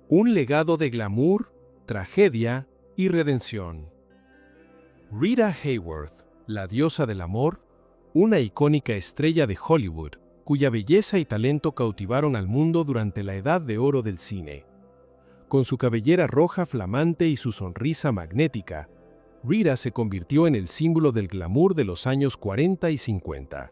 Un legado de glamour, tragedia y redención. Rita Hayworth, la diosa del amor, una icónica estrella de Hollywood, cuya belleza y talento cautivaron al mundo durante la edad de oro del cine. Con su cabellera roja flamante y su sonrisa magnética, Rita se convirtió en el símbolo del glamour de los años 40 y 50.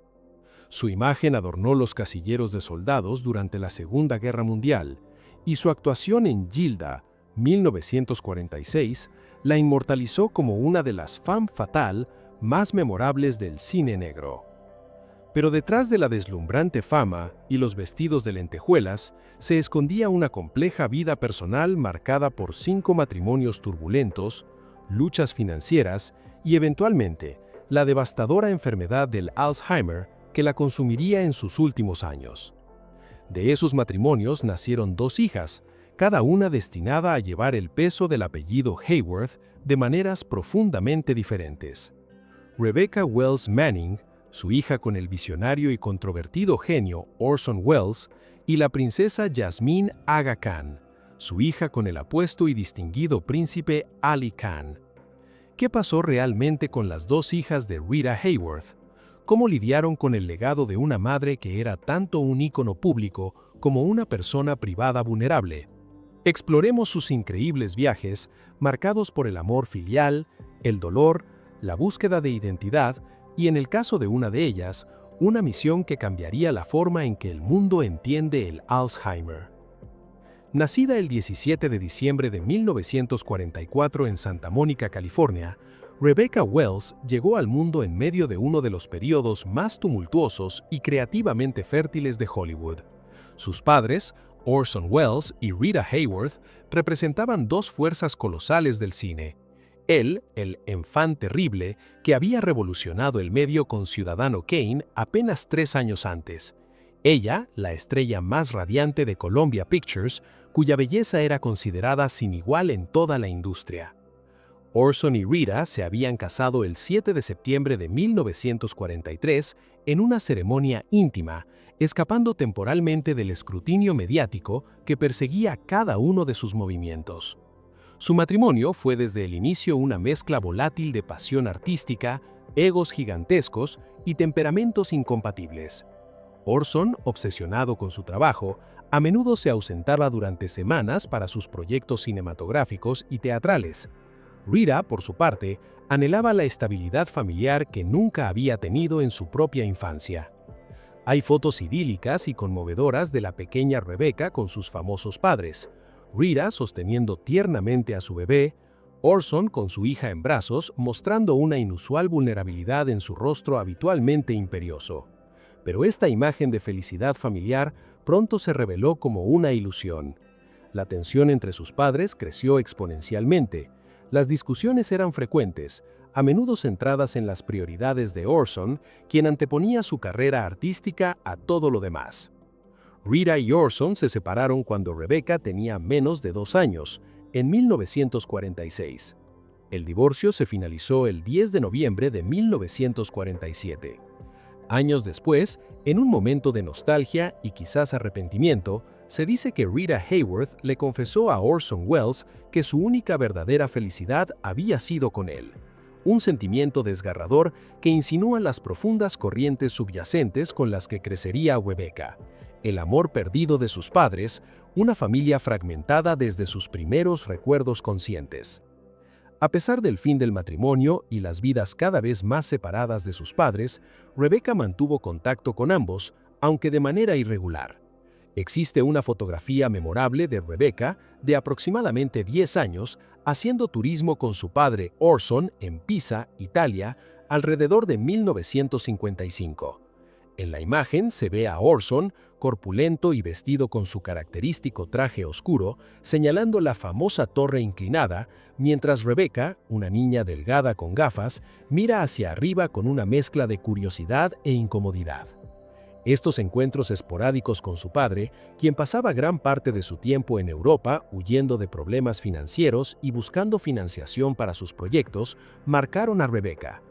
Su imagen adornó los casilleros de soldados durante la Segunda Guerra Mundial, y su actuación en Gilda, 1946, la inmortalizó como una de las femme fatale más memorables del cine negro. Pero detrás de la deslumbrante fama y los vestidos de lentejuelas, se escondía una compleja vida personal marcada por 5 matrimonios turbulentos, luchas financieras y, eventualmente, la devastadora enfermedad del Alzheimer que la consumiría en sus últimos años. De esos matrimonios nacieron 2 hijas, cada una destinada a llevar el peso del apellido Hayworth de maneras profundamente diferentes. Rebecca Wells Manning, su hija con el visionario y controvertido genio Orson Welles, y la princesa Yasmine Aga Khan, su hija con el apuesto y distinguido príncipe Ali Khan. ¿Qué pasó realmente con las 2 hijas de Rita Hayworth? ¿Cómo lidiaron con el legado de una madre que era tanto un ícono público como una persona privada vulnerable? Exploremos sus increíbles viajes, marcados por el amor filial, el dolor, la búsqueda de identidad y, en el caso de una de ellas, una misión que cambiaría la forma en que el mundo entiende el Alzheimer. Nacida el 17 de diciembre de 1944 en Santa Mónica, California, Rebecca Wells llegó al mundo en medio de uno de los periodos más tumultuosos y creativamente fértiles de Hollywood. Sus padres, Orson Welles y Rita Hayworth, representaban 2 fuerzas colosales del cine. Él, el enfant terrible, que había revolucionado el medio con Ciudadano Kane apenas 3 años antes. Ella, la estrella más radiante de Columbia Pictures, cuya belleza era considerada sin igual en toda la industria. Orson y Rita se habían casado el 7 de septiembre de 1943 en una ceremonia íntima, escapando temporalmente del escrutinio mediático que perseguía cada uno de sus movimientos. Su matrimonio fue desde el inicio una mezcla volátil de pasión artística, egos gigantescos y temperamentos incompatibles. Orson, obsesionado con su trabajo, a menudo se ausentaba durante semanas para sus proyectos cinematográficos y teatrales. Rita, por su parte, anhelaba la estabilidad familiar que nunca había tenido en su propia infancia. Hay fotos idílicas y conmovedoras de la pequeña Rebecca con sus famosos padres, Rita sosteniendo tiernamente a su bebé, Orson con su hija en brazos mostrando una inusual vulnerabilidad en su rostro habitualmente imperioso. Pero esta imagen de felicidad familiar pronto se reveló como una ilusión. La tensión entre sus padres creció exponencialmente. Las discusiones eran frecuentes, a menudo centradas en las prioridades de Orson, quien anteponía su carrera artística a todo lo demás. Rita y Orson se separaron cuando Rebecca tenía menos de 2 años, en 1946. El divorcio se finalizó el 10 de noviembre de 1947. Años después, en un momento de nostalgia y quizás arrepentimiento, se dice que Rita Hayworth le confesó a Orson Welles que su única verdadera felicidad había sido con él. Un sentimiento desgarrador que insinúa las profundas corrientes subyacentes con las que crecería Rebecca. El amor perdido de sus padres, una familia fragmentada desde sus primeros recuerdos conscientes. A pesar del fin del matrimonio y las vidas cada vez más separadas de sus padres, Rebecca mantuvo contacto con ambos, aunque de manera irregular. Existe una fotografía memorable de Rebecca, de aproximadamente 10 años, haciendo turismo con su padre Orson en Pisa, Italia, alrededor de 1955. En la imagen se ve a Orson, corpulento y vestido con su característico traje oscuro, señalando la famosa torre inclinada, mientras Rebecca, una niña delgada con gafas, mira hacia arriba con una mezcla de curiosidad e incomodidad. Estos encuentros esporádicos con su padre, quien pasaba gran parte de su tiempo en Europa huyendo de problemas financieros y buscando financiación para sus proyectos, marcaron a Rebecca.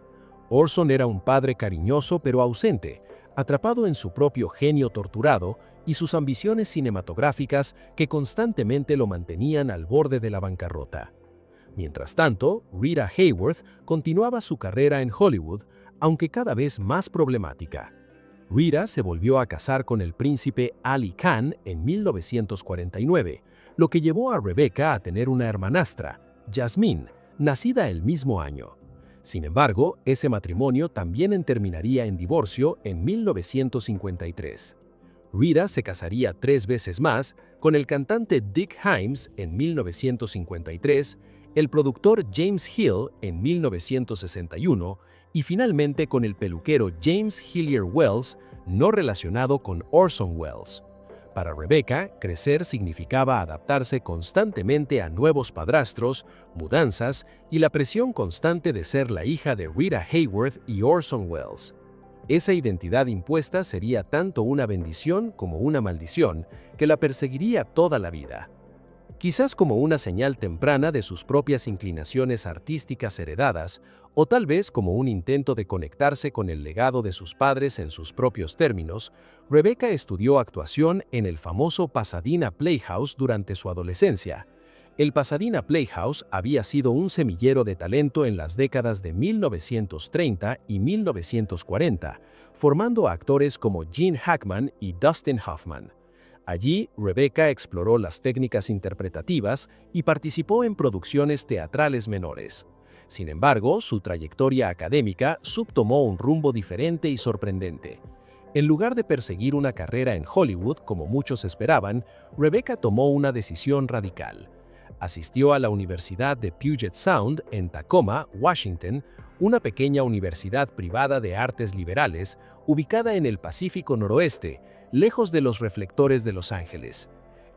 Orson era un padre cariñoso pero ausente, atrapado en su propio genio torturado y sus ambiciones cinematográficas que constantemente lo mantenían al borde de la bancarrota. Mientras tanto, Rita Hayworth continuaba su carrera en Hollywood, aunque cada vez más problemática. Rita se volvió a casar con el príncipe Ali Khan en 1949, lo que llevó a Rebecca a tener una hermanastra, Jasmine, nacida el mismo año. Sin embargo, ese matrimonio también terminaría en divorcio en 1953. Rita se casaría 3 veces más con el cantante Dick Himes en 1953, el productor James Hill en 1961 y finalmente con el peluquero James Hillier Wells, no relacionado con Orson Welles. Para Rebecca, crecer significaba adaptarse constantemente a nuevos padrastros, mudanzas y la presión constante de ser la hija de Rita Hayworth y Orson Welles. Esa identidad impuesta sería tanto una bendición como una maldición que la perseguiría toda la vida. Quizás como una señal temprana de sus propias inclinaciones artísticas heredadas, o tal vez como un intento de conectarse con el legado de sus padres en sus propios términos, Rebecca estudió actuación en el famoso Pasadena Playhouse durante su adolescencia. El Pasadena Playhouse había sido un semillero de talento en las décadas de 1930 y 1940, formando a actores como Gene Hackman y Dustin Hoffman. Allí, Rebecca exploró las técnicas interpretativas y participó en producciones teatrales menores. Sin embargo, su trayectoria académica tomó un rumbo diferente y sorprendente. En lugar de perseguir una carrera en Hollywood, como muchos esperaban, Rebecca tomó una decisión radical. Asistió a la Universidad de Puget Sound en Tacoma, Washington, una pequeña universidad privada de artes liberales ubicada en el Pacífico Noroeste, lejos de los reflectores de Los Ángeles.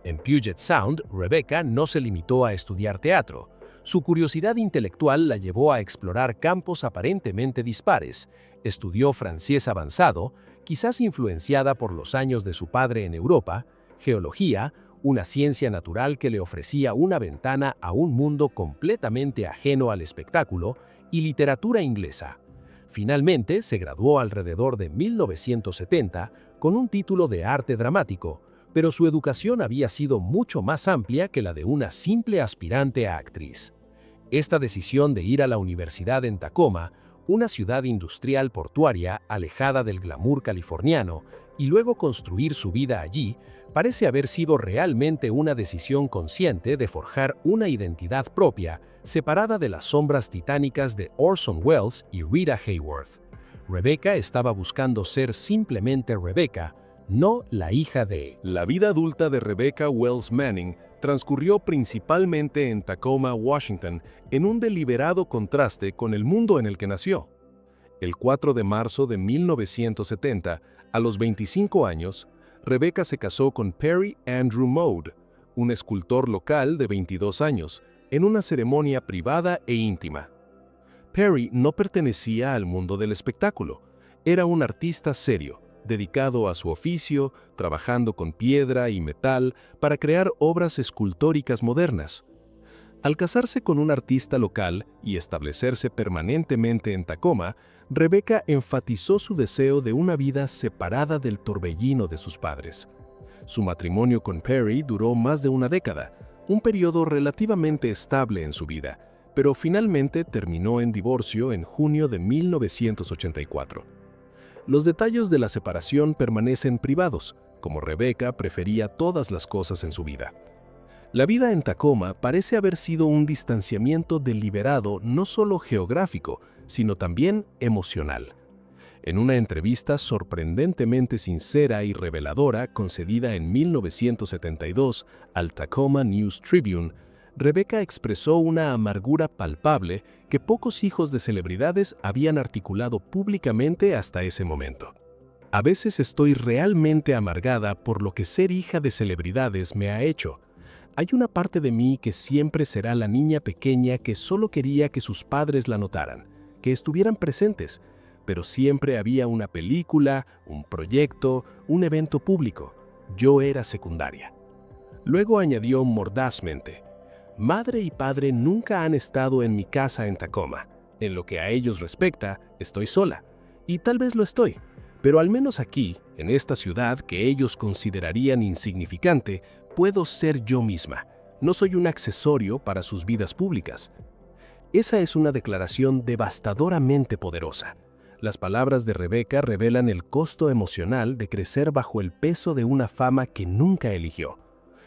En Puget Sound, Rebecca no se limitó a estudiar teatro. Su curiosidad intelectual la llevó a explorar campos aparentemente dispares. Estudió francés avanzado, quizás influenciada por los años de su padre en Europa, geología, una ciencia natural que le ofrecía una ventana a un mundo completamente ajeno al espectáculo, y literatura inglesa. Finalmente, se graduó alrededor de 1970 con un título de arte dramático, pero su educación había sido mucho más amplia que la de una simple aspirante a actriz. Esta decisión de ir a la universidad en Tacoma, una ciudad industrial portuaria alejada del glamour californiano, y luego construir su vida allí, parece haber sido realmente una decisión consciente de forjar una identidad propia, separada de las sombras titánicas de Orson Welles y Rita Hayworth. Rebecca estaba buscando ser simplemente Rebecca, no la hija de. La vida adulta de Rebecca Wells Manning transcurrió principalmente en Tacoma, Washington, en un deliberado contraste con el mundo en el que nació. El 4 de marzo de 1970, a los 25 años, Rebecca se casó con Perry Andrew Mode, un escultor local de 22 años, en una ceremonia privada e íntima. Perry no pertenecía al mundo del espectáculo, era un artista serio, dedicado a su oficio, trabajando con piedra y metal para crear obras escultóricas modernas. Al casarse con un artista local y establecerse permanentemente en Tacoma, Rebecca enfatizó su deseo de una vida separada del torbellino de sus padres. Su matrimonio con Perry duró más de una década, un periodo relativamente estable en su vida, pero finalmente terminó en divorcio en junio de 1984. Los detalles de la separación permanecen privados, como Rebecca prefería todas las cosas en su vida. La vida en Tacoma parece haber sido un distanciamiento deliberado no solo geográfico, sino también emocional. En una entrevista sorprendentemente sincera y reveladora concedida en 1972 al Tacoma News Tribune, Rebecca expresó una amargura palpable que pocos hijos de celebridades habían articulado públicamente hasta ese momento. A veces estoy realmente amargada por lo que ser hija de celebridades me ha hecho. Hay una parte de mí que siempre será la niña pequeña que solo quería que sus padres la notaran, que estuvieran presentes, pero siempre había una película, un proyecto, un evento público. Yo era secundaria. Luego añadió mordazmente: madre y padre nunca han estado en mi casa en Tacoma. En lo que a ellos respecta, estoy sola. Y tal vez lo estoy, Pero al menos aquí, en esta ciudad que ellos considerarían insignificante, puedo ser yo misma. No soy un accesorio para sus vidas públicas. Esa es una declaración devastadoramente poderosa. Las palabras de Rebecca revelan el costo emocional de crecer bajo el peso de una fama que nunca eligió.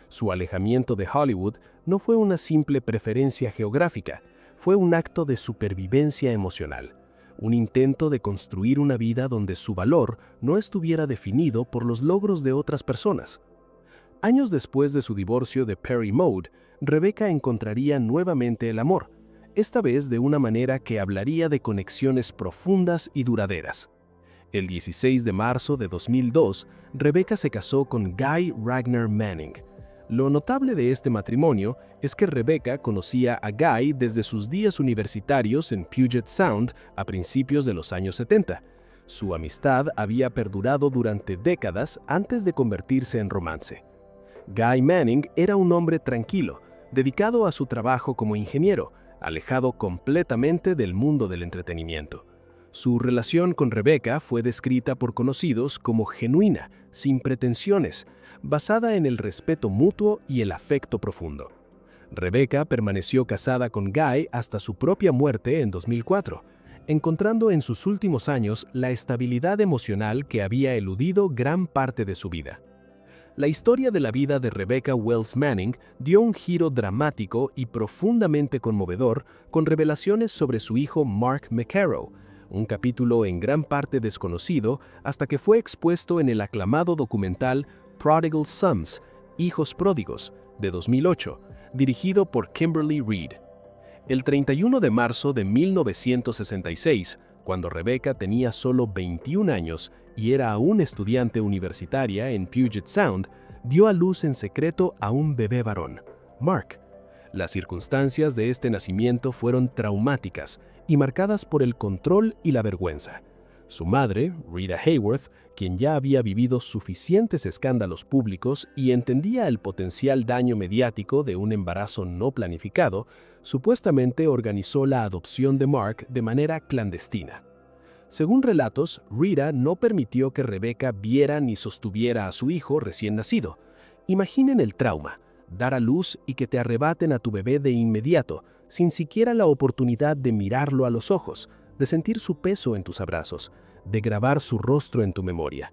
Su alejamiento de Hollywood no fue una simple preferencia geográfica, fue un acto de supervivencia emocional, un intento de construir una vida donde su valor no estuviera definido por los logros de otras personas. Años después de su divorcio de Perry Maud, Rebecca encontraría nuevamente el amor, esta vez de una manera que hablaría de conexiones profundas y duraderas. El 16 de marzo de 2002, Rebecca se casó con Guy Ragnar Manning. Lo notable de este matrimonio es que Rebecca conocía a Guy desde sus días universitarios en Puget Sound a principios de los años 70. Su amistad había perdurado durante décadas antes de convertirse en romance. Guy Manning era un hombre tranquilo, dedicado a su trabajo como ingeniero, alejado completamente del mundo del entretenimiento. Su relación con Rebecca fue descrita por conocidos como genuina, sin pretensiones, basada en el respeto mutuo y el afecto profundo. Rebecca permaneció casada con Guy hasta su propia muerte en 2004, encontrando en sus últimos años la estabilidad emocional que había eludido gran parte de su vida. La historia de la vida de Rebecca Wells Manning dio un giro dramático y profundamente conmovedor con revelaciones sobre su hijo Mark McCarrow, un capítulo en gran parte desconocido hasta que fue expuesto en el aclamado documental Prodigal Sons, Hijos Pródigos, de 2008, dirigido por Kimberly Reed. El 31 de marzo de 1966, cuando Rebecca tenía solo 21 años y era aún estudiante universitaria en Puget Sound, dio a luz en secreto a un bebé varón, Mark. Las circunstancias de este nacimiento fueron traumáticas y marcadas por el control y la vergüenza. Su madre, Rita Hayworth, quien ya había vivido suficientes escándalos públicos y entendía el potencial daño mediático de un embarazo no planificado, supuestamente organizó la adopción de Mark de manera clandestina. Según relatos, Rita no permitió que Rebecca viera ni sostuviera a su hijo recién nacido. Imaginen el trauma, dar a luz y que te arrebaten a tu bebé de inmediato, sin siquiera la oportunidad de mirarlo a los ojos, de sentir su peso en tus abrazos, de grabar su rostro en tu memoria.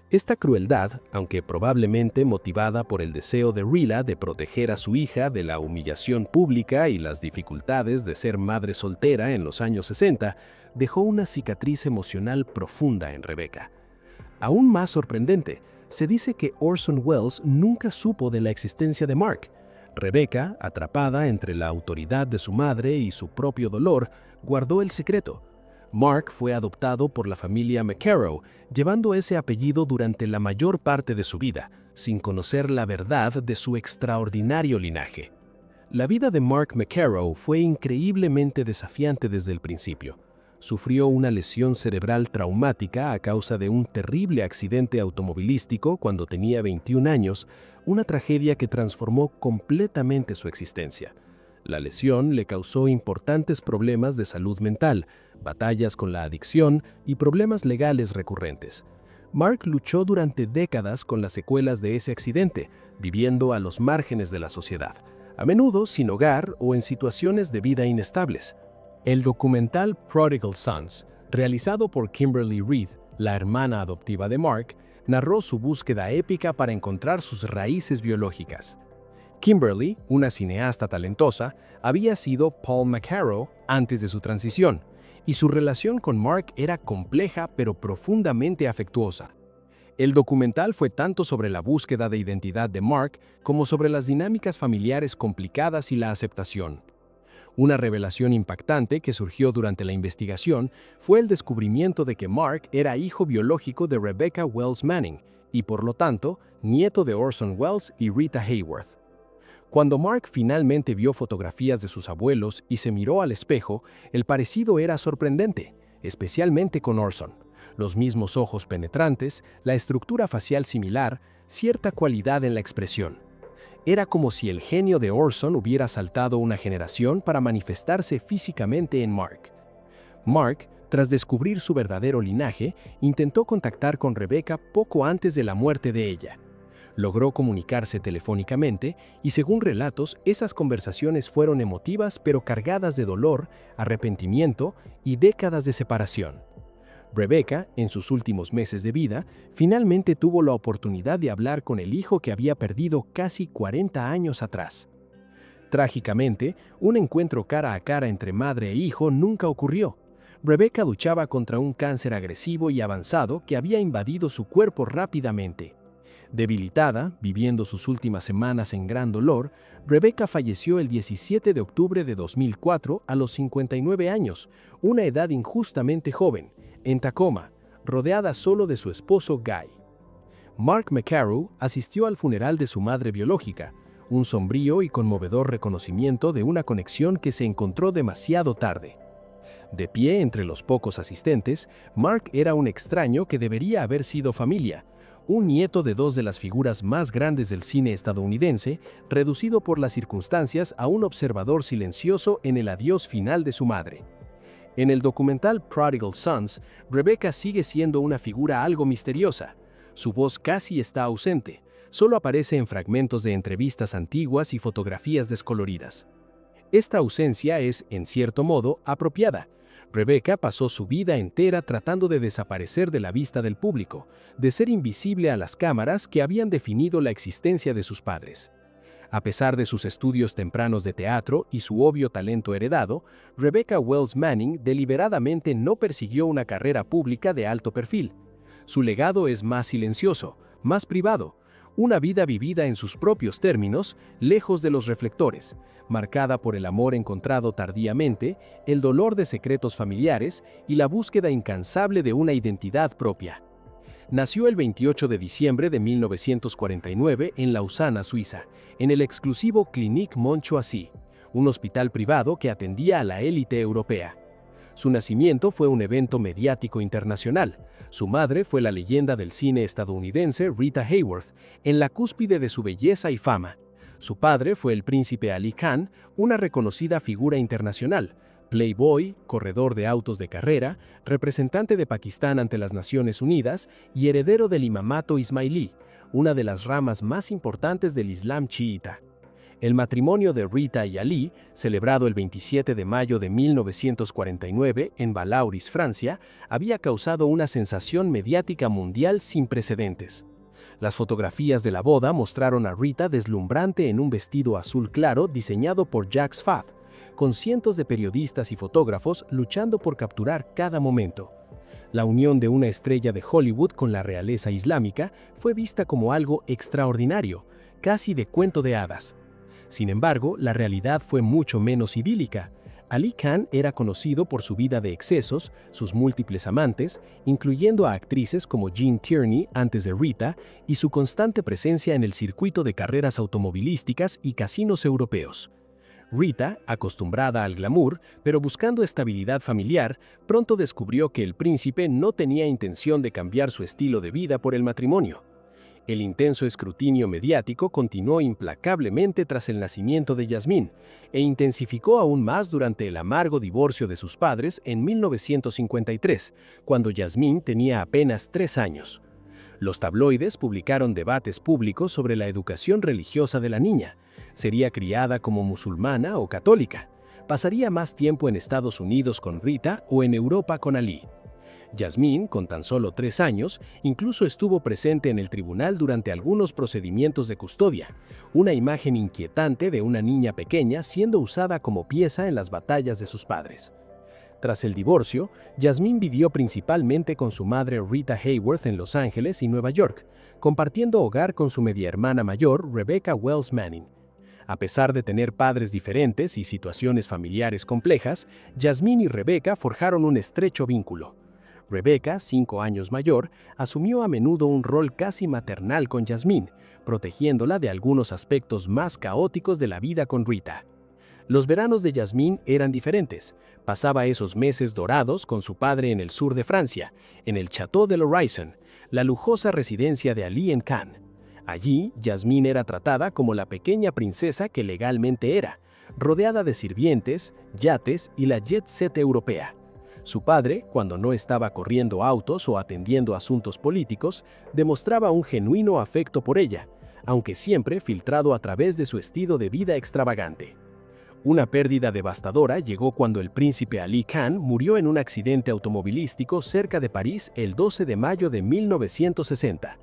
Esta crueldad, aunque probablemente motivada por el deseo de Rita de proteger a su hija de la humillación pública y las dificultades de ser madre soltera en los años 60, dejó una cicatriz emocional profunda en Rebecca. Aún más sorprendente, se dice que Orson Welles nunca supo de la existencia de Mark. Rebecca, atrapada entre la autoridad de su madre y su propio dolor, guardó el secreto. Mark fue adoptado por la familia McCarrow, llevando ese apellido durante la mayor parte de su vida, sin conocer la verdad de su extraordinario linaje. La vida de Mark McCarrow fue increíblemente desafiante desde el principio. Sufrió una lesión cerebral traumática a causa de un terrible accidente automovilístico cuando tenía 21 años, una tragedia que transformó completamente su existencia. La lesión le causó importantes problemas de salud mental, batallas con la adicción y problemas legales recurrentes. Mark luchó durante décadas con las secuelas de ese accidente, viviendo a los márgenes de la sociedad, a menudo sin hogar o en situaciones de vida inestables. El documental Prodigal Sons, realizado por Kimberly Reed, la hermana adoptiva de Mark, narró su búsqueda épica para encontrar sus raíces biológicas. Kimberly, una cineasta talentosa, había sido Paul McCarrow antes de su transición, y su relación con Mark era compleja pero profundamente afectuosa. El documental fue tanto sobre la búsqueda de identidad de Mark como sobre las dinámicas familiares complicadas y la aceptación. Una revelación impactante que surgió durante la investigación fue el descubrimiento de que Mark era hijo biológico de Rebecca Wells Manning y, por lo tanto, nieto de Orson Welles y Rita Hayworth. Cuando Mark finalmente vio fotografías de sus abuelos y se miró al espejo, el parecido era sorprendente, especialmente con Orson. Los mismos ojos penetrantes, la estructura facial similar, cierta cualidad en la expresión. Era como si el genio de Orson hubiera saltado una generación para manifestarse físicamente en Mark. Mark Tras descubrir su verdadero linaje, intentó contactar con Rebecca poco antes de la muerte de ella. Logró comunicarse telefónicamente y, según relatos, esas conversaciones fueron emotivas pero cargadas de dolor, arrepentimiento y décadas de separación. Rebecca, en sus últimos meses de vida, finalmente tuvo la oportunidad de hablar con el hijo que había perdido casi 40 años atrás. Trágicamente, un encuentro cara a cara entre madre e hijo nunca ocurrió. Rebecca luchaba contra un cáncer agresivo y avanzado que había invadido su cuerpo rápidamente. Debilitada, viviendo sus últimas semanas en gran dolor, Rebecca falleció el 17 de octubre de 2004 a los 59 años, una edad injustamente joven, en Tacoma, rodeada solo de su esposo Guy. Mark McCarrow asistió al funeral de su madre biológica, un sombrío y conmovedor reconocimiento de una conexión que se encontró demasiado tarde. De pie entre los pocos asistentes, Mark era un extraño que debería haber sido familia, un nieto de dos de las figuras más grandes del cine estadounidense, reducido por las circunstancias a un observador silencioso en el adiós final de su madre. En el documental Prodigal Sons, Rebecca sigue siendo una figura algo misteriosa. Su voz casi está ausente, solo aparece en fragmentos de entrevistas antiguas y fotografías descoloridas. Esta ausencia es, en cierto modo, apropiada. Rebecca pasó su vida entera tratando de desaparecer de la vista del público, de ser invisible a las cámaras que habían definido la existencia de sus padres. A pesar de sus estudios tempranos de teatro y su obvio talento heredado, Rebecca Wells Manning deliberadamente no persiguió una carrera pública de alto perfil. Su legado es más silencioso, más privado, una vida vivida en sus propios términos, lejos de los reflectores, marcada por el amor encontrado tardíamente, el dolor de secretos familiares y la búsqueda incansable de una identidad propia. Nació el 28 de diciembre de 1949 en Lausana, Suiza, en el exclusivo Clinique Montchoisy, un hospital privado que atendía a la élite europea. Su nacimiento fue un evento mediático internacional. Su madre fue la leyenda del cine estadounidense Rita Hayworth, en la cúspide de su belleza y fama. Su padre fue el príncipe Ali Khan, una reconocida figura internacional, playboy, corredor de autos de carrera, representante de Pakistán ante las Naciones Unidas y heredero del imamato ismailí, una de las ramas más importantes del Islam chiita. El matrimonio de Rita y Ali, celebrado el 27 de mayo de 1949 en Valauris, Francia, había causado una sensación mediática mundial sin precedentes. Las fotografías de la boda mostraron a Rita deslumbrante en un vestido azul claro diseñado por Jacques Fath, con cientos de periodistas y fotógrafos luchando por capturar cada momento. La unión de una estrella de Hollywood con la realeza islámica fue vista como algo extraordinario, casi de cuento de hadas. Sin embargo, la realidad fue mucho menos idílica. Ali Khan era conocido por su vida de excesos, sus múltiples amantes, incluyendo a actrices como Jean Tierney antes de Rita, y su constante presencia en el circuito de carreras automovilísticas y casinos europeos. Rita, acostumbrada al glamour, pero buscando estabilidad familiar, pronto descubrió que el príncipe no tenía intención de cambiar su estilo de vida por el matrimonio. El intenso escrutinio mediático continuó implacablemente tras el nacimiento de Yasmín e intensificó aún más durante el amargo divorcio de sus padres en 1953, cuando Yasmín tenía apenas 3 años. Los tabloides publicaron debates públicos sobre la educación religiosa de la niña. ¿Sería criada como musulmana o católica? ¿Pasaría más tiempo en Estados Unidos con Rita o en Europa con Ali? Yasmín, con tan solo 3 años, incluso estuvo presente en el tribunal durante algunos procedimientos de custodia, una imagen inquietante de una niña pequeña siendo usada como pieza en las batallas de sus padres. Tras el divorcio, Yasmín vivió principalmente con su madre Rita Hayworth en Los Ángeles y Nueva York, compartiendo hogar con su media hermana mayor Rebecca Wells Manning. A pesar de tener padres diferentes y situaciones familiares complejas, Yasmín y Rebecca forjaron un estrecho vínculo. Rebecca, 5 años mayor, asumió a menudo un rol casi maternal con Yasmín, protegiéndola de algunos aspectos más caóticos de la vida con Rita. Los veranos de Yasmín eran diferentes. Pasaba esos meses dorados con su padre en el sur de Francia, en el Château de l'Horizon, la lujosa residencia de Ali en Cannes. Allí, Yasmín era tratada como la pequeña princesa que legalmente era, rodeada de sirvientes, yates y la jet set europea. Su padre, cuando no estaba corriendo autos o atendiendo asuntos políticos, demostraba un genuino afecto por ella, aunque siempre filtrado a través de su estilo de vida extravagante. Una pérdida devastadora llegó cuando el príncipe Ali Khan murió en un accidente automovilístico cerca de París el 12 de mayo de 1960.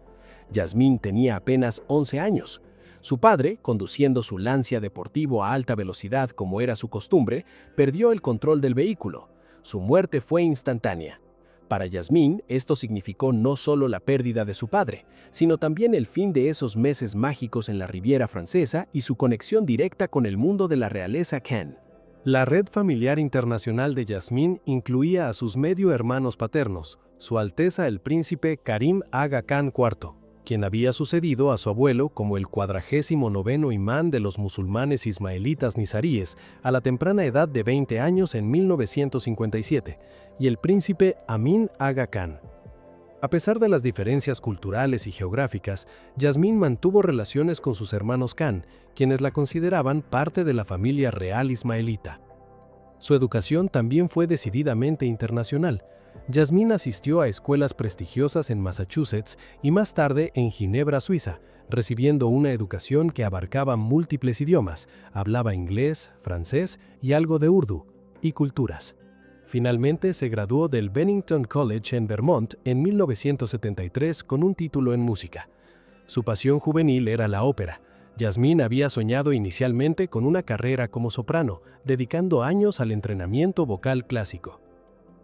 Jasmine tenía apenas 11 años. Su padre, conduciendo su Lancia deportivo a alta velocidad como era su costumbre, perdió el control del vehículo. Su muerte fue instantánea. Para Jasmine, esto significó no solo la pérdida de su padre, sino también el fin de esos meses mágicos en la Riviera Francesa y su conexión directa con el mundo de la realeza Khan. La red familiar internacional de Jasmine incluía a sus medio hermanos paternos, Su Alteza el Príncipe Karim Aga Khan IV, quien había sucedido a su abuelo como el 49º imán de los musulmanes ismaelitas nizaríes a la temprana edad de 20 años en 1957, y el príncipe Amin Aga Khan. A pesar de las diferencias culturales y geográficas, Jasmine mantuvo relaciones con sus hermanos Khan, quienes la consideraban parte de la familia real ismaelita. Su educación también fue decididamente internacional. Jasmine asistió a escuelas prestigiosas en Massachusetts y más tarde en Ginebra, Suiza, recibiendo una educación que abarcaba múltiples idiomas, hablaba inglés, francés y algo de urdu, y culturas. Finalmente se graduó del Bennington College en Vermont en 1973 con un título en música. Su pasión juvenil era la ópera. Jasmine había soñado inicialmente con una carrera como soprano, dedicando años al entrenamiento vocal clásico.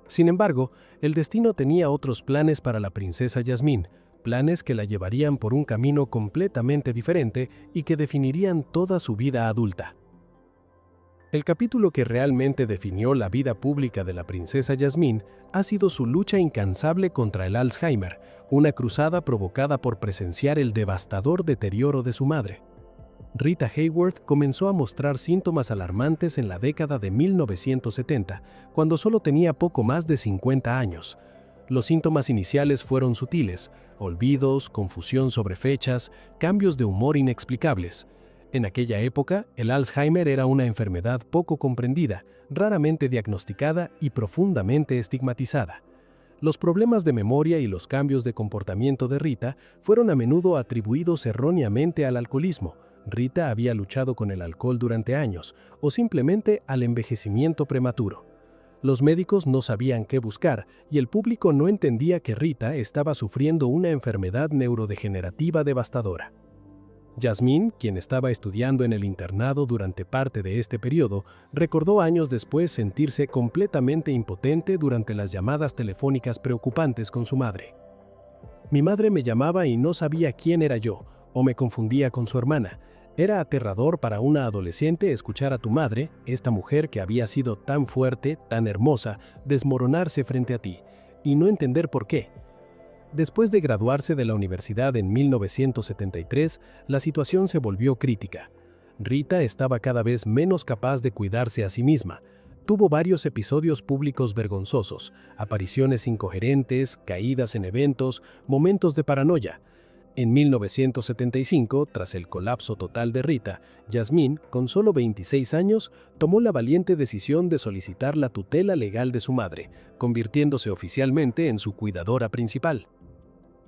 Sin embargo, el destino tenía otros planes para la princesa Jasmine, planes que la llevarían por un camino completamente diferente y que definirían toda su vida adulta. El capítulo que realmente definió la vida pública de la princesa Jasmine ha sido su lucha incansable contra el Alzheimer, una cruzada provocada por presenciar el devastador deterioro de su madre. Rita Hayworth comenzó a mostrar síntomas alarmantes en la década de 1970, cuando solo tenía poco más de 50 años. Los síntomas iniciales fueron sutiles: olvidos, confusión sobre fechas, cambios de humor inexplicables. En aquella época, el Alzheimer era una enfermedad poco comprendida, raramente diagnosticada y profundamente estigmatizada. Los problemas de memoria y los cambios de comportamiento de Rita fueron a menudo atribuidos erróneamente al alcoholismo. Rita había luchado con el alcohol durante años, o simplemente al envejecimiento prematuro. Los médicos no sabían qué buscar y el público no entendía que Rita estaba sufriendo una enfermedad neurodegenerativa devastadora. Jasmine, quien estaba estudiando en el internado durante parte de este periodo, recordó años después sentirse completamente impotente durante las llamadas telefónicas preocupantes con su madre. Mi madre me llamaba y no sabía quién era yo, o me confundía con su hermana. Era aterrador para una adolescente escuchar a tu madre, esta mujer que había sido tan fuerte, tan hermosa, desmoronarse frente a ti, y no entender por qué. Después de graduarse de la universidad en 1973, la situación se volvió crítica. Rita estaba cada vez menos capaz de cuidarse a sí misma. Tuvo varios episodios públicos vergonzosos, apariciones incoherentes, caídas en eventos, momentos de paranoia. En 1975, tras el colapso total de Rita, Jasmine, con solo 26 años, tomó la valiente decisión de solicitar la tutela legal de su madre, convirtiéndose oficialmente en su cuidadora principal.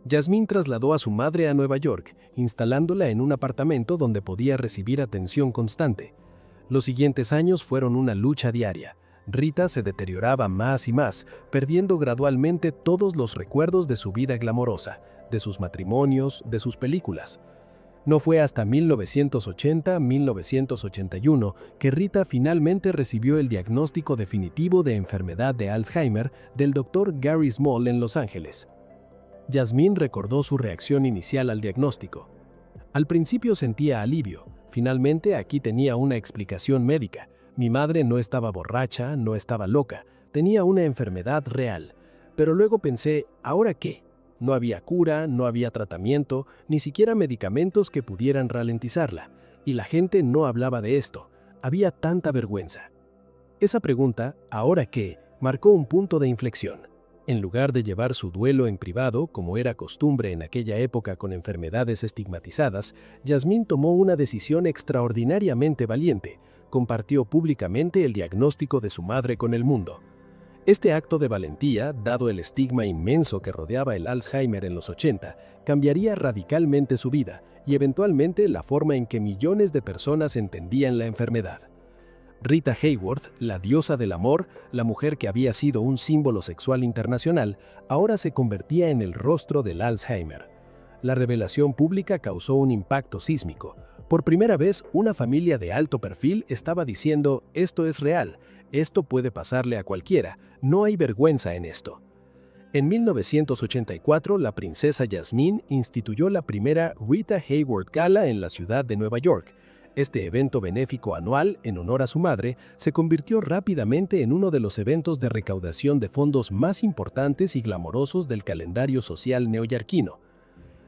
Jasmine trasladó a su madre a Nueva York, instalándola en un apartamento donde podía recibir atención constante. Los siguientes años fueron una lucha diaria. Rita se deterioraba más y más, perdiendo gradualmente todos los recuerdos de su vida glamorosa, de sus matrimonios, de sus películas. No fue hasta 1980-1981 que Rita finalmente recibió el diagnóstico definitivo de enfermedad de Alzheimer del Dr. Gary Small en Los Ángeles. Jasmine recordó su reacción inicial al diagnóstico. Al principio sentía alivio. Finalmente aquí tenía una explicación médica. Mi madre no estaba borracha, no estaba loca, tenía una enfermedad real. Pero luego pensé, ¿ahora qué? No había cura, no había tratamiento, ni siquiera medicamentos que pudieran ralentizarla. Y la gente no hablaba de esto. Había tanta vergüenza. Esa pregunta, ¿ahora qué?, marcó un punto de inflexión. En lugar de llevar su duelo en privado, como era costumbre en aquella época con enfermedades estigmatizadas, Jasmine tomó una decisión extraordinariamente valiente. Compartió públicamente el diagnóstico de su madre con el mundo. Este acto de valentía, dado el estigma inmenso que rodeaba el Alzheimer en los 80, cambiaría radicalmente su vida y eventualmente la forma en que millones de personas entendían la enfermedad. Rita Hayworth, la diosa del amor, la mujer que había sido un símbolo sexual internacional, ahora se convertía en el rostro del Alzheimer. La revelación pública causó un impacto sísmico. Por primera vez, una familia de alto perfil estaba diciendo: esto es real, esto puede pasarle a cualquiera, no hay vergüenza en esto. En 1984, la princesa Jasmine instituyó la primera Rita Hayworth Gala en la ciudad de Nueva York. Este evento benéfico anual, en honor a su madre, se convirtió rápidamente en uno de los eventos de recaudación de fondos más importantes y glamorosos del calendario social neoyorquino.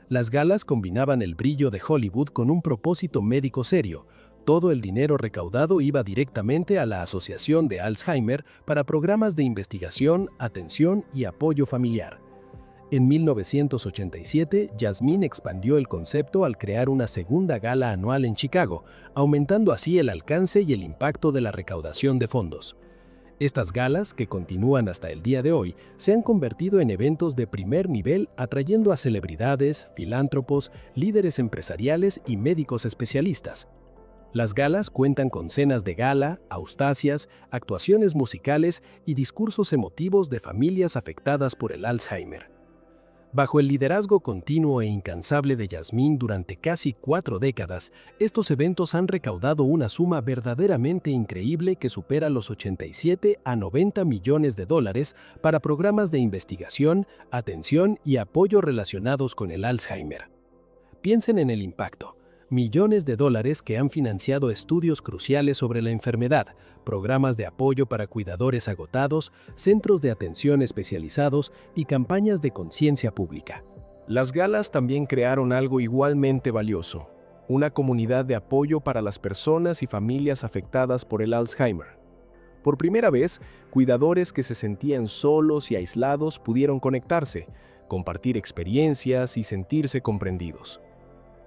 Las galas combinaban el brillo de Hollywood con un propósito médico serio. Todo el dinero recaudado iba directamente a la Asociación de Alzheimer para programas de investigación, atención y apoyo familiar. En 1987, Jasmine expandió el concepto al crear una segunda gala anual en Chicago, aumentando así el alcance y el impacto de la recaudación de fondos. Estas galas, que continúan hasta el día de hoy, se han convertido en eventos de primer nivel, atrayendo a celebridades, filántropos, líderes empresariales y médicos especialistas. Las galas cuentan con cenas de gala, austacias, actuaciones musicales y discursos emotivos de familias afectadas por el Alzheimer. Bajo el liderazgo continuo e incansable de Jasmine durante casi 4 décadas, estos eventos han recaudado una suma verdaderamente increíble que supera los 87 a 90 millones de dólares para programas de investigación, atención y apoyo relacionados con el Alzheimer. Piensen en el impacto. Millones de dólares que han financiado estudios cruciales sobre la enfermedad, programas de apoyo para cuidadores agotados, centros de atención especializados y campañas de conciencia pública. Las galas también crearon algo igualmente valioso: una comunidad de apoyo para las personas y familias afectadas por el Alzheimer. Por primera vez, cuidadores que se sentían solos y aislados pudieron conectarse, compartir experiencias y sentirse comprendidos.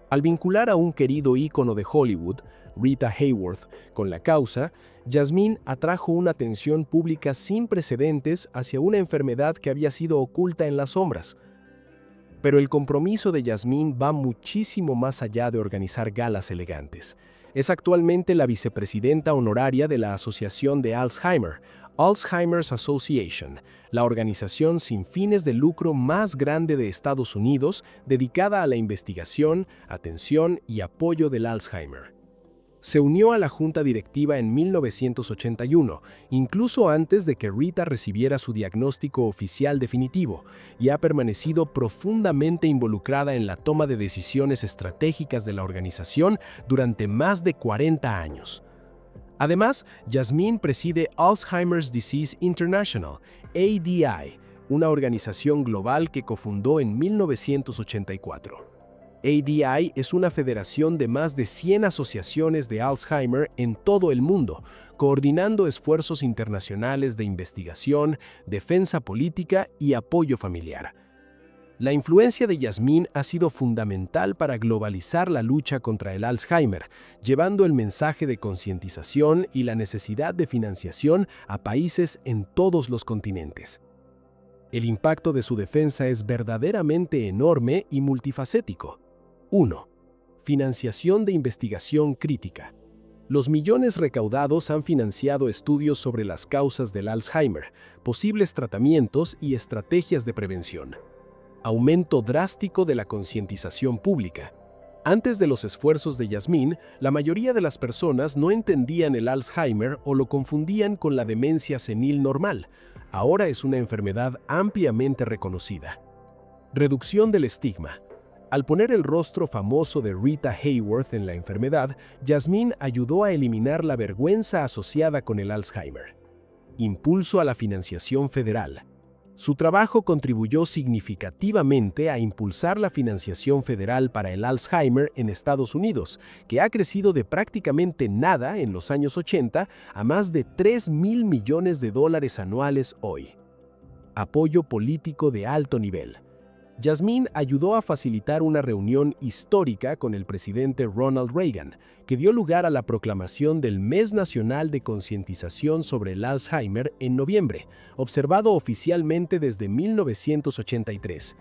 Al vincular a un querido ícono de Hollywood, Rita Hayworth, con la causa, Jasmine atrajo una atención pública sin precedentes hacia una enfermedad que había sido oculta en las sombras. Pero el compromiso de Jasmine va muchísimo más allá de organizar galas elegantes. Es actualmente la vicepresidenta honoraria de la Asociación de Alzheimer, Alzheimer's Association, la organización sin fines de lucro más grande de Estados Unidos dedicada a la investigación, atención y apoyo del Alzheimer. Se unió a la junta directiva en 1981, incluso antes de que Rita recibiera su diagnóstico oficial definitivo, y ha permanecido profundamente involucrada en la toma de decisiones estratégicas de la organización durante más de 40 años. Además, Jasmine preside Alzheimer's Disease International, ADI, una organización global que cofundó en 1984. ADI es una federación de más de 100 asociaciones de Alzheimer en todo el mundo, coordinando esfuerzos internacionales de investigación, defensa política y apoyo familiar. La influencia de Jasmine ha sido fundamental para globalizar la lucha contra el Alzheimer, llevando el mensaje de concientización y la necesidad de financiación a países en todos los continentes. El impacto de su defensa es verdaderamente enorme y multifacético. 1. Financiación de investigación crítica. Los millones recaudados han financiado estudios sobre las causas del Alzheimer, posibles tratamientos y estrategias de prevención. Aumento drástico de la concientización pública. Antes de los esfuerzos de Jasmine, la mayoría de las personas no entendían el Alzheimer o lo confundían con la demencia senil normal. Ahora es una enfermedad ampliamente reconocida. Reducción del estigma. Al poner el rostro famoso de Rita Hayworth en la enfermedad, Jasmine ayudó a eliminar la vergüenza asociada con el Alzheimer. Impulso a la financiación federal. Su trabajo contribuyó significativamente a impulsar la financiación federal para el Alzheimer en Estados Unidos, que ha crecido de prácticamente nada en los años 80 a más de $3.000 millones anuales hoy. Apoyo político de alto nivel. Yasmín ayudó a facilitar una reunión histórica con el presidente Ronald Reagan, que dio lugar a la proclamación del Mes Nacional de Concientización sobre el Alzheimer en noviembre, observado oficialmente desde 1983.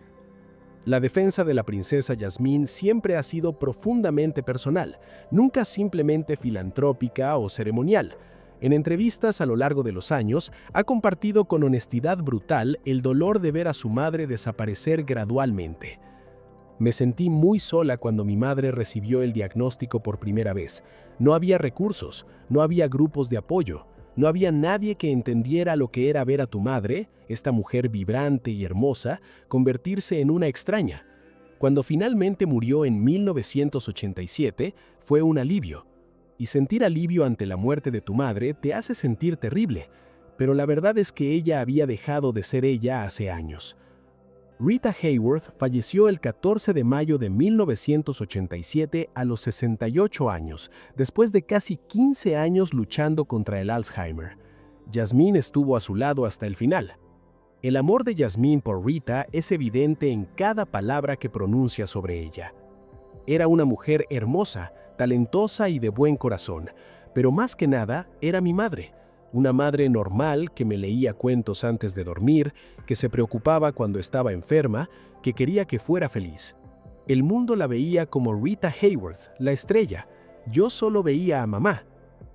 La defensa de la princesa Yasmín siempre ha sido profundamente personal, nunca simplemente filantrópica o ceremonial. En entrevistas a lo largo de los años, ha compartido con honestidad brutal el dolor de ver a su madre desaparecer gradualmente. Me sentí muy sola cuando mi madre recibió el diagnóstico por primera vez. No había recursos, no había grupos de apoyo, no había nadie que entendiera lo que era ver a tu madre, esta mujer vibrante y hermosa, convertirse en una extraña. Cuando finalmente murió en 1987, fue un alivio. Y sentir alivio ante la muerte de tu madre te hace sentir terrible, pero la verdad es que ella había dejado de ser ella hace años. Rita Hayworth falleció el 14 de mayo de 1987 a los 68 años, después de casi 15 años luchando contra el Alzheimer. Yasmín estuvo a su lado hasta el final. El amor de Yasmín por Rita es evidente en cada palabra que pronuncia sobre ella. Era una mujer hermosa, talentosa y de buen corazón, pero más que nada era mi madre. Una madre normal que me leía cuentos antes de dormir, que se preocupaba cuando estaba enferma, que quería que fuera feliz. El mundo la veía como Rita Hayworth, la estrella. Yo solo veía a mamá.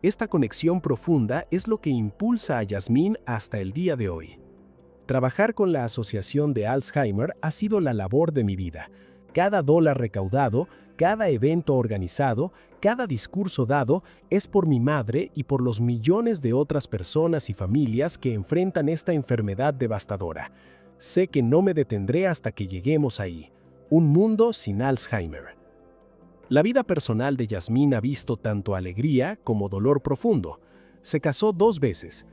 Esta conexión profunda es lo que impulsa a Yasmín hasta el día de hoy. Trabajar con la Asociación de Alzheimer ha sido la labor de mi vida. Cada dólar recaudado, cada evento organizado, cada discurso dado es por mi madre y por los millones de otras personas y familias que enfrentan esta enfermedad devastadora. Sé que no me detendré hasta que lleguemos ahí. Un mundo sin Alzheimer. La vida personal de Yasmín ha visto tanto alegría como dolor profundo. Se casó 2 veces.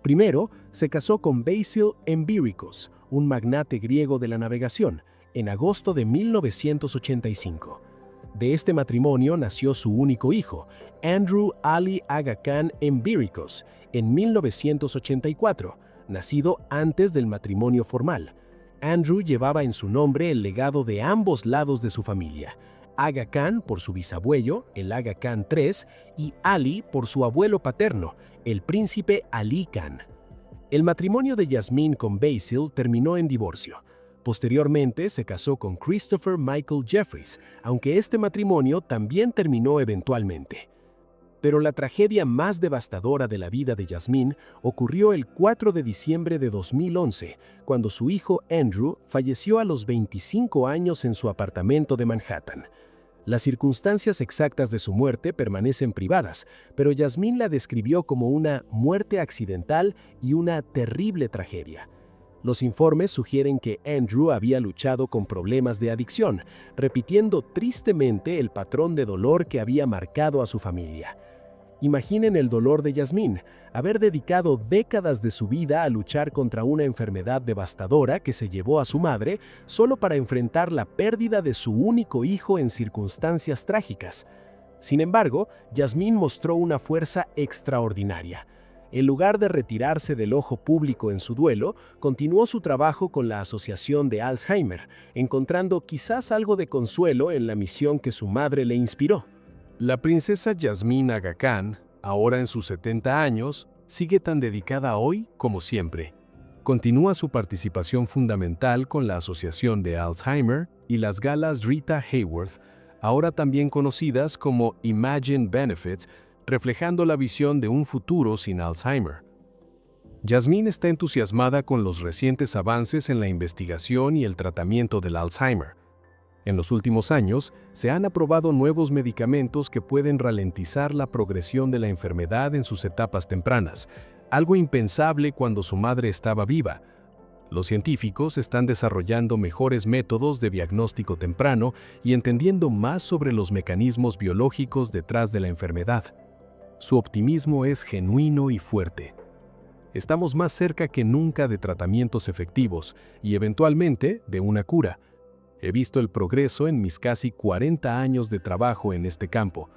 Primero, se casó con Basil Embiricos, un magnate griego de la navegación, en agosto de 1985. De este matrimonio nació su único hijo, Andrew Ali Aga Khan Embiricos, en 1984, nacido antes del matrimonio formal. Andrew llevaba en su nombre el legado de ambos lados de su familia, Aga Khan por su bisabuelo, el Aga Khan III, y Ali por su abuelo paterno, el príncipe Ali Khan. El matrimonio de Yasmín con Basil terminó en divorcio. Posteriormente se casó con Christopher Michael Jeffries, aunque este matrimonio también terminó eventualmente. Pero la tragedia más devastadora de la vida de Yasmín ocurrió el 4 de diciembre de 2011, cuando su hijo Andrew falleció a los 25 años en su apartamento de Manhattan. Las circunstancias exactas de su muerte permanecen privadas, pero Yasmín la describió como una muerte accidental y una terrible tragedia. Los informes sugieren que Andrew había luchado con problemas de adicción, repitiendo tristemente el patrón de dolor que había marcado a su familia. Imaginen el dolor de Yasmín, haber dedicado décadas de su vida a luchar contra una enfermedad devastadora que se llevó a su madre solo para enfrentar la pérdida de su único hijo en circunstancias trágicas. Sin embargo, Yasmín mostró una fuerza extraordinaria. En lugar de retirarse del ojo público en su duelo, continuó su trabajo con la Asociación de Alzheimer, encontrando quizás algo de consuelo en la misión que su madre le inspiró. La princesa Yasmín Aga Khan, ahora en sus 70 años, sigue tan dedicada hoy como siempre. Continúa su participación fundamental con la Asociación de Alzheimer y las galas Rita Hayworth, ahora también conocidas como Imagine Benefits, reflejando la visión de un futuro sin Alzheimer. Yasmín está entusiasmada con los recientes avances en la investigación y el tratamiento del Alzheimer. En los últimos años, se han aprobado nuevos medicamentos que pueden ralentizar la progresión de la enfermedad en sus etapas tempranas, algo impensable cuando su madre estaba viva. Los científicos están desarrollando mejores métodos de diagnóstico temprano y entendiendo más sobre los mecanismos biológicos detrás de la enfermedad. Su optimismo es genuino y fuerte. Estamos más cerca que nunca de tratamientos efectivos y eventualmente de una cura. He visto el progreso en mis casi 40 años de trabajo en este campo.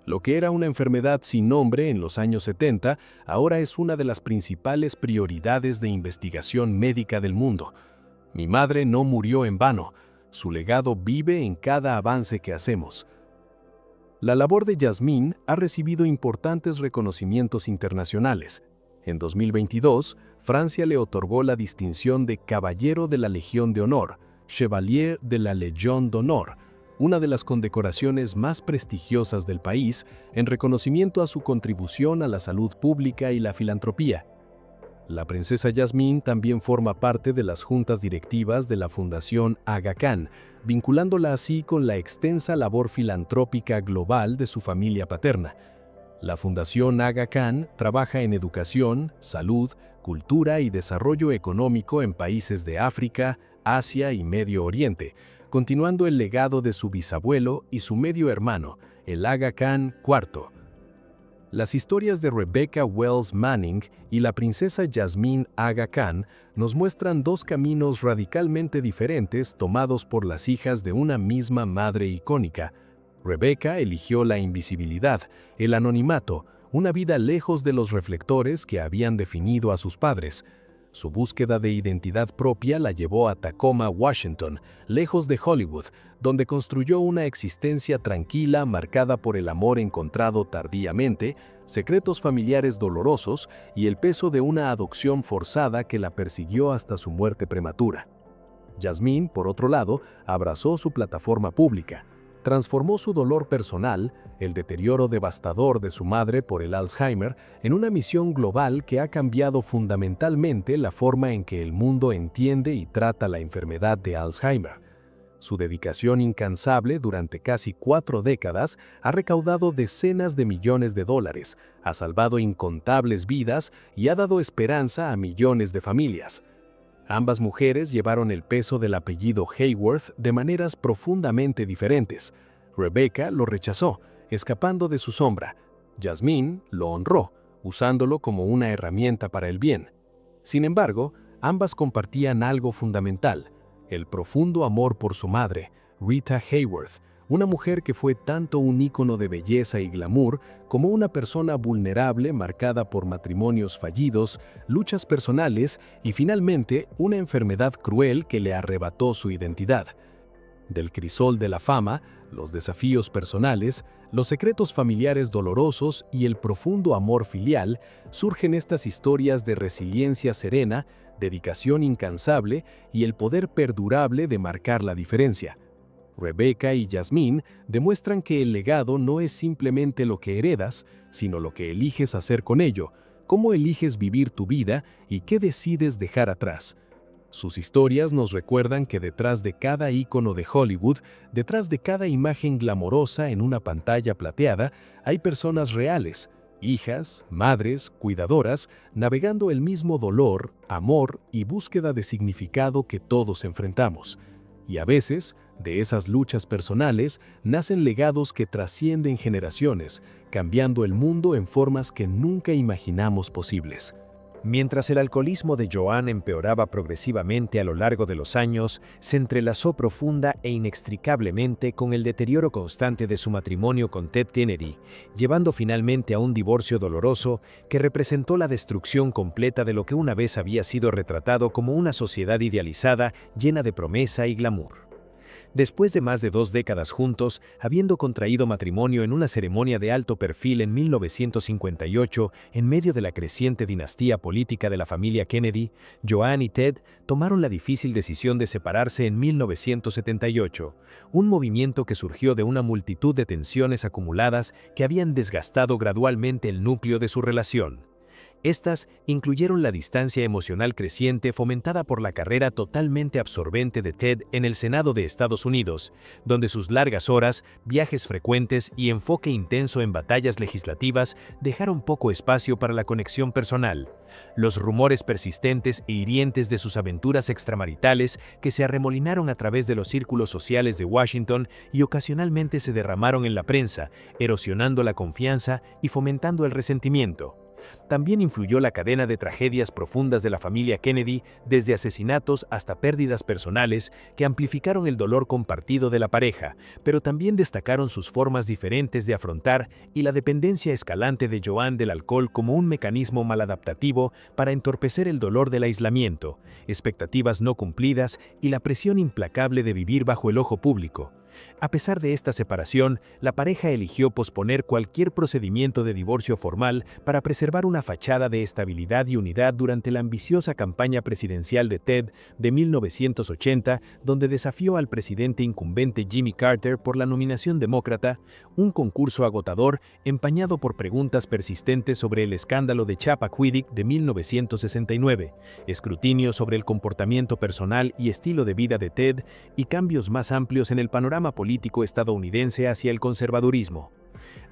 Lo que era una enfermedad sin nombre en los años 70, ahora es una de las principales prioridades de investigación médica del mundo. Mi madre no murió en vano. Su legado vive en cada avance que hacemos. La labor de Yasmine ha recibido importantes reconocimientos internacionales. En 2022, Francia le otorgó la distinción de Caballero de la Legión de Honor, Chevalier de la Légion d'Honneur, una de las condecoraciones más prestigiosas del país, en reconocimiento a su contribución a la salud pública y la filantropía. La princesa Yasmine también forma parte de las juntas directivas de la Fundación Aga Khan, vinculándola así con la extensa labor filantrópica global de su familia paterna. La Fundación Aga Khan trabaja en educación, salud, cultura y desarrollo económico en países de África, Asia y Medio Oriente, continuando el legado de su bisabuelo y su medio hermano, el Aga Khan IV. Las historias de Rebecca Wells Manning y la princesa Yasmine Aga Khan nos muestran dos caminos radicalmente diferentes tomados por las hijas de una misma madre icónica. Rebecca eligió la invisibilidad, el anonimato, una vida lejos de los reflectores que habían definido a sus padres. Su búsqueda de identidad propia la llevó a Tacoma, Washington, lejos de Hollywood, donde construyó una existencia tranquila marcada por el amor encontrado tardíamente, secretos familiares dolorosos y el peso de una adopción forzada que la persiguió hasta su muerte prematura. Yasmine, por otro lado, abrazó su plataforma pública. Transformó su dolor personal, el deterioro devastador de su madre por el Alzheimer, en una misión global que ha cambiado fundamentalmente la forma en que el mundo entiende y trata la enfermedad de Alzheimer. Su dedicación incansable durante casi 4 décadas ha recaudado decenas de millones de dólares, ha salvado incontables vidas y ha dado esperanza a millones de familias. Ambas mujeres llevaron el peso del apellido Hayworth de maneras profundamente diferentes. Rebecca lo rechazó, escapando de su sombra. Yasmine lo honró, usándolo como una herramienta para el bien. Sin embargo, ambas compartían algo fundamental: el profundo amor por su madre, Rita Hayworth, una mujer que fue tanto un ícono de belleza y glamour como una persona vulnerable marcada por matrimonios fallidos, luchas personales y finalmente una enfermedad cruel que le arrebató su identidad. Del crisol de la fama, los desafíos personales, los secretos familiares dolorosos y el profundo amor filial, surgen estas historias de resiliencia serena, dedicación incansable y el poder perdurable de marcar la diferencia. Rebecca y Yasmine demuestran que el legado no es simplemente lo que heredas, sino lo que eliges hacer con ello, cómo eliges vivir tu vida y qué decides dejar atrás. Sus historias nos recuerdan que detrás de cada ícono de Hollywood, detrás de cada imagen glamorosa en una pantalla plateada, hay personas reales, hijas, madres, cuidadoras, navegando el mismo dolor, amor y búsqueda de significado que todos enfrentamos. Y a veces, de esas luchas personales, nacen legados que trascienden generaciones, cambiando el mundo en formas que nunca imaginamos posibles. Mientras el alcoholismo de Joan empeoraba progresivamente a lo largo de los años, se entrelazó profunda e inextricablemente con el deterioro constante de su matrimonio con Ted Kennedy, llevando finalmente a un divorcio doloroso que representó la destrucción completa de lo que una vez había sido retratado como una sociedad idealizada llena de promesa y glamour. Después de más de 2 décadas juntos, habiendo contraído matrimonio en una ceremonia de alto perfil en 1958, en medio de la creciente dinastía política de la familia Kennedy, Joan y Ted tomaron la difícil decisión de separarse en 1978, un movimiento que surgió de una multitud de tensiones acumuladas que habían desgastado gradualmente el núcleo de su relación. Estas incluyeron la distancia emocional creciente fomentada por la carrera totalmente absorbente de Ted en el Senado de Estados Unidos, donde sus largas horas, viajes frecuentes y enfoque intenso en batallas legislativas dejaron poco espacio para la conexión personal. Los rumores persistentes e hirientes de sus aventuras extramaritales que se arremolinaron a través de los círculos sociales de Washington y ocasionalmente se derramaron en la prensa, erosionando la confianza y fomentando el resentimiento. También influyó la cadena de tragedias profundas de la familia Kennedy, desde asesinatos hasta pérdidas personales, que amplificaron el dolor compartido de la pareja, pero también destacaron sus formas diferentes de afrontar y la dependencia escalante de Joan del alcohol como un mecanismo maladaptativo para entorpecer el dolor del aislamiento, expectativas no cumplidas y la presión implacable de vivir bajo el ojo público. A pesar de esta separación, la pareja eligió posponer cualquier procedimiento de divorcio formal para preservar una fachada de estabilidad y unidad durante la ambiciosa campaña presidencial de Ted de 1980, donde desafió al presidente incumbente Jimmy Carter por la nominación demócrata, un concurso agotador empañado por preguntas persistentes sobre el escándalo de Chappaquiddick de 1969, escrutinio sobre el comportamiento personal y estilo de vida de Ted y cambios más amplios en el panorama político estadounidense hacia el conservadurismo.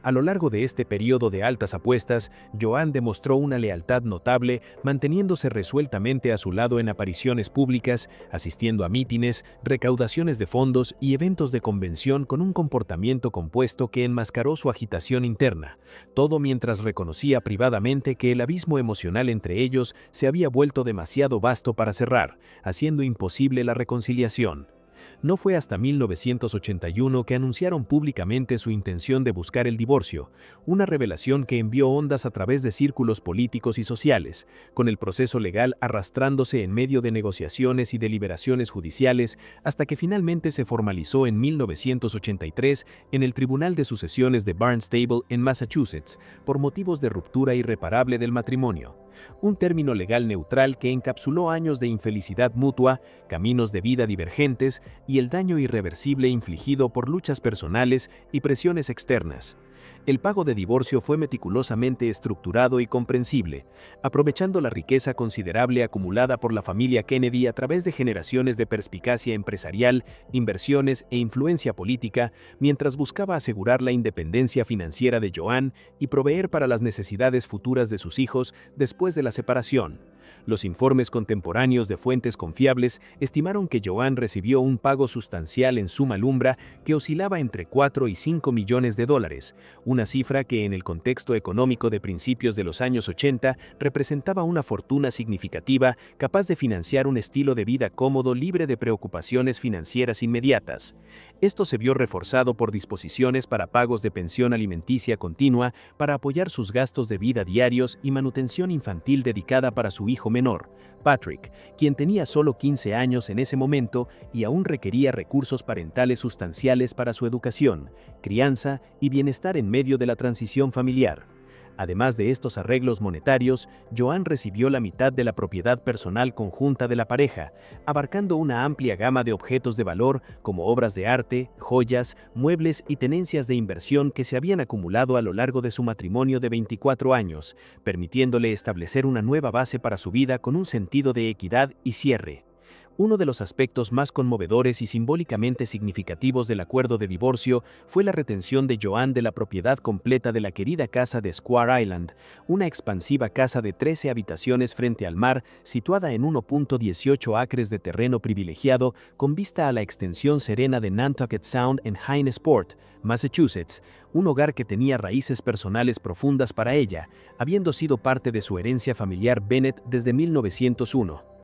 A lo largo de este periodo de altas apuestas, Joan demostró una lealtad notable, manteniéndose resueltamente a su lado en apariciones públicas, asistiendo a mítines, recaudaciones de fondos y eventos de convención con un comportamiento compuesto que enmascaró su agitación interna, todo mientras reconocía privadamente que el abismo emocional entre ellos se había vuelto demasiado vasto para cerrar, haciendo imposible la reconciliación. No fue hasta 1981 que anunciaron públicamente su intención de buscar el divorcio, una revelación que envió ondas a través de círculos políticos y sociales, con el proceso legal arrastrándose en medio de negociaciones y deliberaciones judiciales hasta que finalmente se formalizó en 1983 en el Tribunal de Sucesiones de Barnstable en Massachusetts, por motivos de ruptura irreparable del matrimonio. Un término legal neutral que encapsuló años de infelicidad mutua, caminos de vida divergentes y el daño irreversible infligido por luchas personales y presiones externas. El pago de divorcio fue meticulosamente estructurado y comprensible, aprovechando la riqueza considerable acumulada por la familia Kennedy a través de generaciones de perspicacia empresarial, inversiones e influencia política, mientras buscaba asegurar la independencia financiera de Joan y proveer para las necesidades futuras de sus hijos después de la separación. Los informes contemporáneos de fuentes confiables estimaron que Joan recibió un pago sustancial en suma lumbra que oscilaba entre 4 y 5 millones de dólares, una cifra que en el contexto económico de principios de los años 80 representaba una fortuna significativa capaz de financiar un estilo de vida cómodo libre de preocupaciones financieras inmediatas. Esto se vio reforzado por disposiciones para pagos de pensión alimenticia continua para apoyar sus gastos de vida diarios y manutención infantil dedicada para su hijo menor, Patrick, quien tenía solo 15 años en ese momento y aún requería recursos parentales sustanciales para su educación, crianza y bienestar en medio de la transición familiar. Además de estos arreglos monetarios, Joan recibió la mitad de la propiedad personal conjunta de la pareja, abarcando una amplia gama de objetos de valor como obras de arte, joyas, muebles y tenencias de inversión que se habían acumulado a lo largo de su matrimonio de 24 años, permitiéndole establecer una nueva base para su vida con un sentido de equidad y cierre. Uno de los aspectos más conmovedores y simbólicamente significativos del acuerdo de divorcio fue la retención de Joan de la propiedad completa de la querida casa de Square Island, una expansiva casa de 13 habitaciones frente al mar, situada en 1.18 acres de terreno privilegiado con vista a la extensión serena de Nantucket Sound en Hyannisport, Massachusetts, un hogar que tenía raíces personales profundas para ella, habiendo sido parte de su herencia familiar Bennett desde 1901.